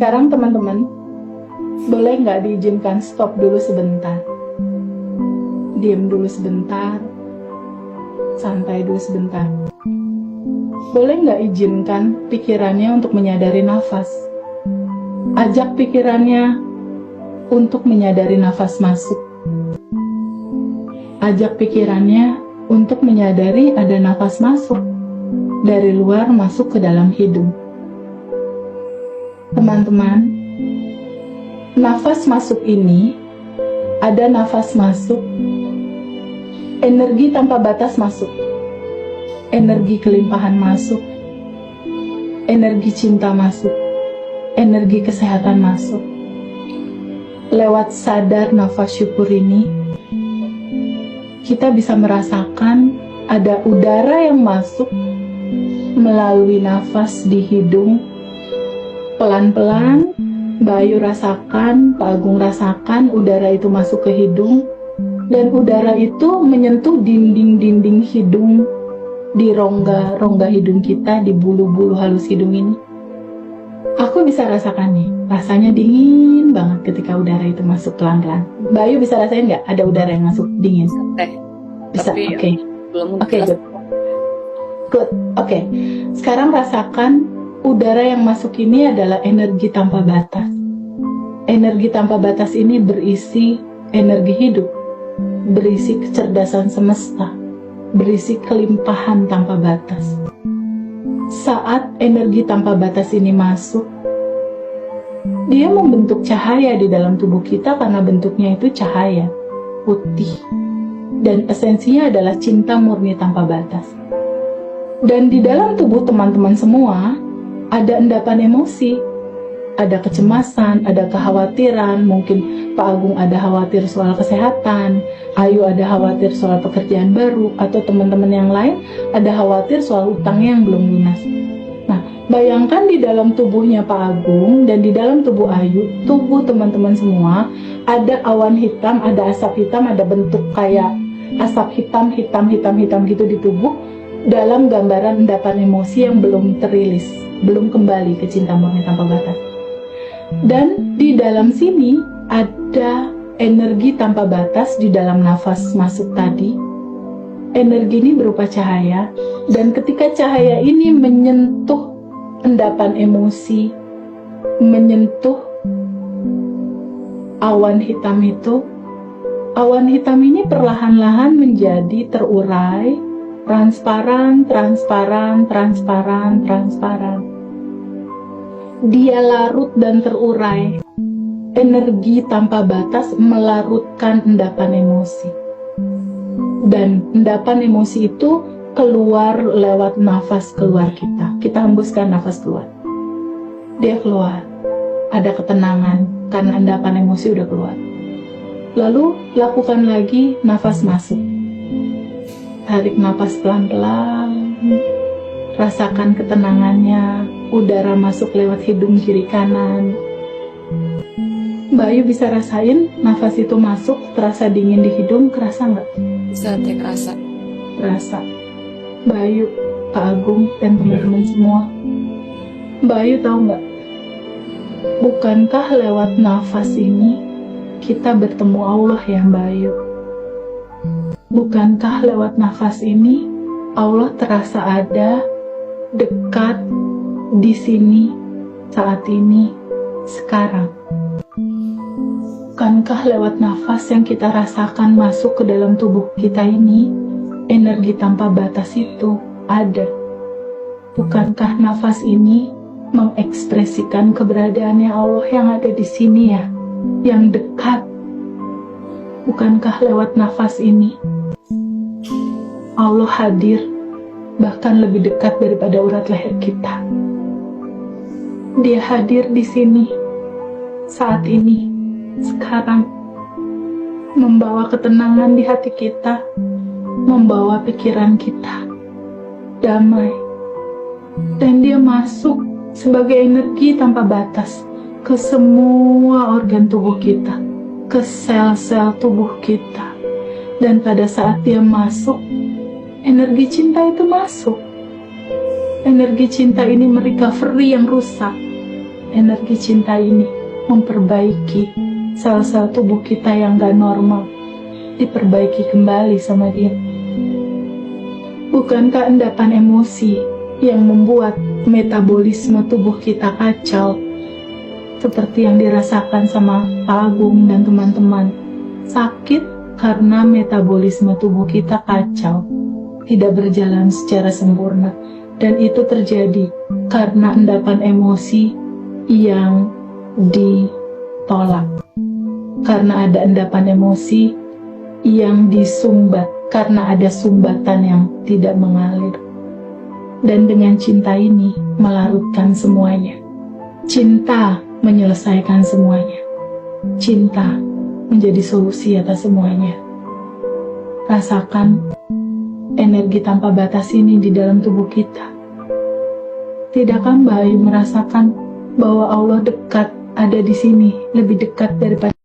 Sekarang teman-teman, boleh nggak diizinkan stop dulu sebentar? Diam dulu sebentar, santai dulu sebentar. Boleh nggak izinkan pikirannya untuk menyadari nafas? Ajak pikirannya untuk menyadari nafas masuk. Ajak pikirannya untuk menyadari ada nafas masuk dari luar masuk ke dalam hidung. Teman-teman, nafas masuk ini ada nafas masuk, energi tanpa batas masuk, energi kelimpahan masuk, energi cinta masuk, energi kesehatan masuk. Lewat sadar nafas syukur ini, kita bisa merasakan ada udara yang masuk melalui nafas di hidung. Pelan-pelan, Bayu rasakan, Pak Agung rasakan udara itu masuk ke hidung, dan udara itu menyentuh dinding-dinding hidung, di rongga hidung kita, di bulu-bulu halus hidung ini. Aku bisa rasakan nih, rasanya dingin banget ketika udara itu masuk pelan-pelan. Bayu bisa rasain nggak ada udara yang masuk dingin? Bisa, oke. Oke, good. Oke. Sekarang rasakan udara yang masuk ini adalah energi tanpa batas. Energi tanpa batas ini berisi energi hidup, berisi kecerdasan semesta, berisi kelimpahan tanpa batas. Saat energi tanpa batas ini masuk, dia membentuk cahaya di dalam tubuh kita karena bentuknya itu cahaya, putih. Dan esensinya adalah cinta murni tanpa batas. Dan di dalam tubuh teman-teman semua, ada endapan emosi, ada kecemasan, ada kekhawatiran, mungkin Pak Agung ada khawatir soal kesehatan, Ayu ada khawatir soal pekerjaan baru, atau teman-teman yang lain ada khawatir soal utangnya yang belum lunas. Nah, bayangkan di dalam tubuhnya Pak Agung dan di dalam tubuh Ayu, tubuh teman-teman semua, ada awan hitam, ada asap hitam, ada bentuk kayak asap hitam gitu di tubuh, dalam gambaran endapan emosi yang belum terilis, belum kembali ke cinta murni tanpa batas. Dan di dalam sini ada energi tanpa batas di dalam nafas masuk tadi. Energi ini berupa cahaya, dan ketika cahaya ini menyentuh endapan emosi, menyentuh awan hitam itu, awan hitam ini perlahan-lahan menjadi terurai, transparan. Dia larut dan terurai. Energi tanpa batas melarutkan endapan emosi. Dan endapan emosi itu keluar lewat nafas keluar kita. Kita hembuskan nafas keluar. Dia keluar. Ada ketenangan karena endapan emosi udah keluar. Lalu lakukan lagi nafas masuk. Tarik nafas pelan-pelan. Rasakan ketenangannya. Udara masuk lewat hidung kiri kanan. Bayu bisa rasain nafas itu masuk, terasa dingin di hidung, kerasa nggak? Bisa, kerasa. Terasa. Bayu, Pak Agung, dan teman-teman semua. Bayu tahu nggak? Bukankah lewat nafas ini kita bertemu Allah ya Bayu? Bukankah lewat nafas ini Allah terasa ada, dekat, di sini, saat ini, sekarang? Bukankah lewat nafas yang kita rasakan masuk ke dalam tubuh kita ini, energi tanpa batas itu ada? Bukankah nafas ini mengekspresikan keberadaannya Allah yang ada di sini ya, yang dekat? Bukankah lewat nafas ini Allah hadir, bahkan lebih dekat daripada urat leher kita? Dia hadir di sini, saat ini, sekarang, membawa ketenangan di hati kita, membawa pikiran kita damai, dan dia masuk sebagai energi tanpa batas ke semua organ tubuh kita, ke sel-sel tubuh kita. Dan pada saat dia masuk, energi cinta itu masuk. Energi cinta ini merecovery yang rusak. energi cinta ini memperbaiki sel-sel tubuh kita yang gak normal, diperbaiki kembali sama dia. Bukankah endapan emosi yang membuat metabolisme tubuh kita kacau, seperti yang dirasakan sama Pak Agung dan teman-teman? Sakit karena metabolisme tubuh kita kacau, tidak berjalan secara sempurna. Dan itu terjadi karena endapan emosi yang ditolak. Karena ada endapan emosi yang disumbat, karena ada sumbatan yang tidak mengalir. Dan dengan cinta ini melarutkan semuanya. Cinta menyelesaikan semuanya. Cinta menjadi solusi atas semuanya. Rasakan energi tanpa batas ini di dalam tubuh kita. Tidakkah Mbak Ayu merasakan bahwa Allah dekat, ada di sini, lebih dekat daripada